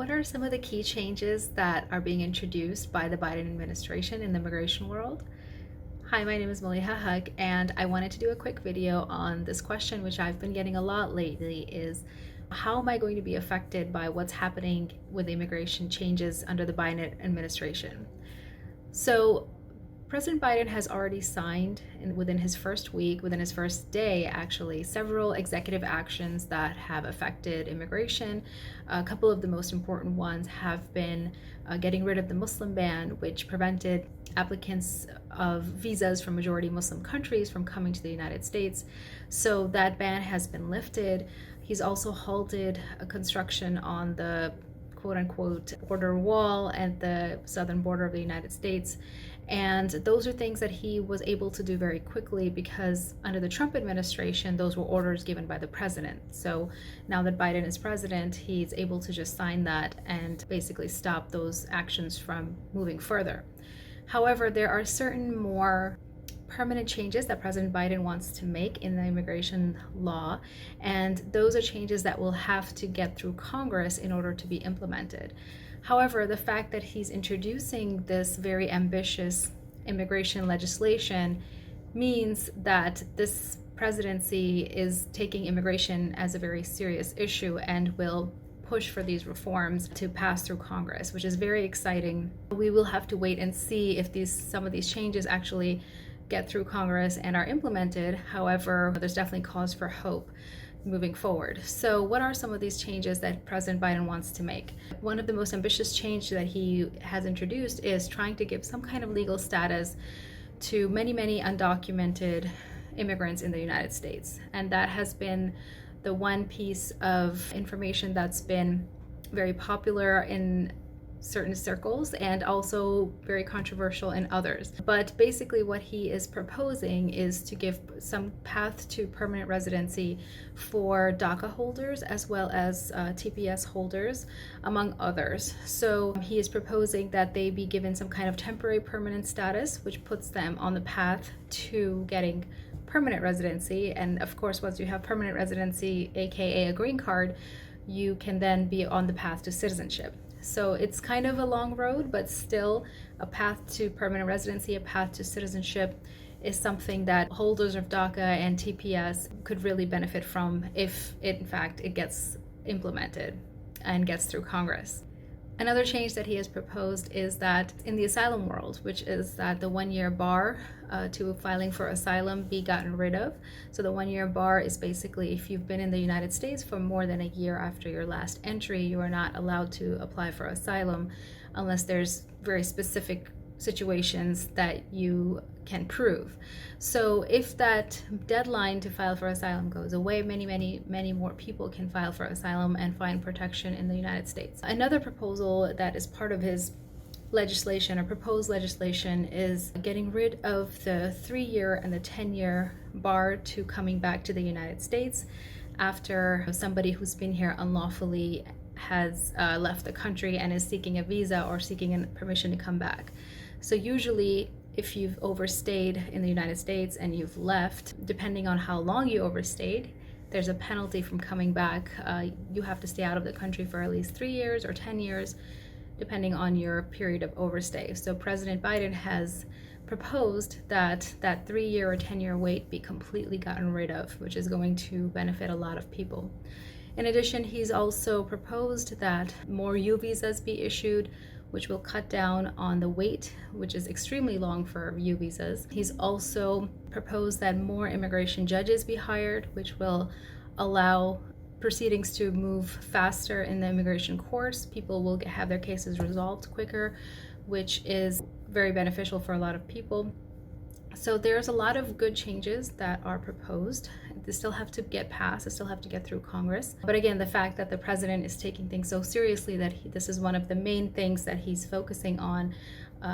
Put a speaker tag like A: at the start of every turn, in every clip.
A: what are some of the key changes that are being introduced by the Biden administration in the immigration world? Hi, my name is Maleeha Haq, and I wanted to do a quick video on this question, which I've been getting a lot lately, is how am I going to be affected by what's happening with the immigration changes under the Biden administration? So President Biden has already signed within his first week, within his first day actually, several executive actions that have affected immigration. A couple of the most important ones have been getting rid of the Muslim ban, which prevented applicants of visas from majority Muslim countries from coming to the United States. So that ban has been lifted. He's also halted construction on the quote-unquote border wall at the southern border of the United States. And those are things that he was able to do very quickly because under the Trump administration, those were orders given by the president. So now that Biden is president, he's able to just sign that and basically stop those actions from moving further. However, there are certain more permanent changes that President Biden wants to make in the immigration law, and those are changes that will have to get through Congress in order to be implemented. However, the fact that he's introducing this very ambitious immigration legislation means that this presidency is taking immigration as a very serious issue and will push for these reforms to pass through Congress, which is very exciting. We will have to wait and see if some of these changes actually get through Congress and are implemented. However, there's definitely cause for hope moving forward. So what are some of these changes that President Biden wants to make? One of the most ambitious changes that he has introduced is trying to give some kind of legal status to many, many undocumented immigrants in the United States. And that has been the one piece of information that's been very popular in certain circles and also very controversial in others. But basically what he is proposing is to give some path to permanent residency for DACA holders as well as TPS holders, among others. So he is proposing that they be given some kind of temporary permanent status, which puts them on the path to getting permanent residency. And of course, once you have permanent residency, aka a green card, you can then be on the path to citizenship. So it's kind of a long road, but still a path to permanent residency, a path to citizenship is something that holders of DACA and TPS could really benefit from if in fact it gets implemented and gets through Congress. Another change that he has proposed is that in the asylum world, which is that the 1-year bar to filing for asylum be gotten rid of. So the 1-year bar is basically if you've been in the United States for more than a year after your last entry, you are not allowed to apply for asylum unless there's very specific situations that you can prove. So if that deadline to file for asylum goes away, many more people can file for asylum and find protection in the United States. Another proposal that is part of his legislation or proposed legislation is getting rid of the 3-year and the 10-year bar to coming back to the United States after somebody who's been here unlawfully has left the country and is seeking a visa or seeking permission to come back. So usually if you've overstayed in the United States and you've left, depending on how long you overstayed, there's a penalty from coming back. You have to stay out of the country for at least 3 years or 10 years, depending on your period of overstay. So President Biden has proposed that that 3-year or 10-year wait be completely gotten rid of, which is going to benefit a lot of people. In addition, he's also proposed that more U visas be issued, which will cut down on the wait, which is extremely long for U visas. He's also proposed that more immigration judges be hired, which will allow proceedings to move faster in the immigration courts. People will have their cases resolved quicker, which is very beneficial for a lot of people. So there's a lot of good changes that are proposed. They still have to get passed, they still have to get through Congress. But again, the fact that the president is taking things so seriously that this is one of the main things that he's focusing on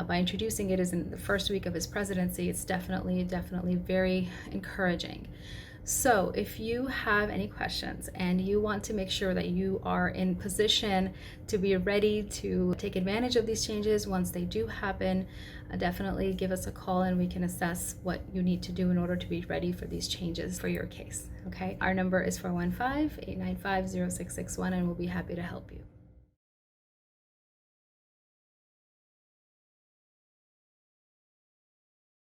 A: by introducing it is in the first week of his presidency, it's definitely very encouraging. So if you have any questions and you want to make sure that you are in position to be ready to take advantage of these changes once they do happen, definitely give us a call and we can assess what you need to do in order to be ready for these changes for your case. Okay, our number is 415-895-0661 and we'll be happy to help you.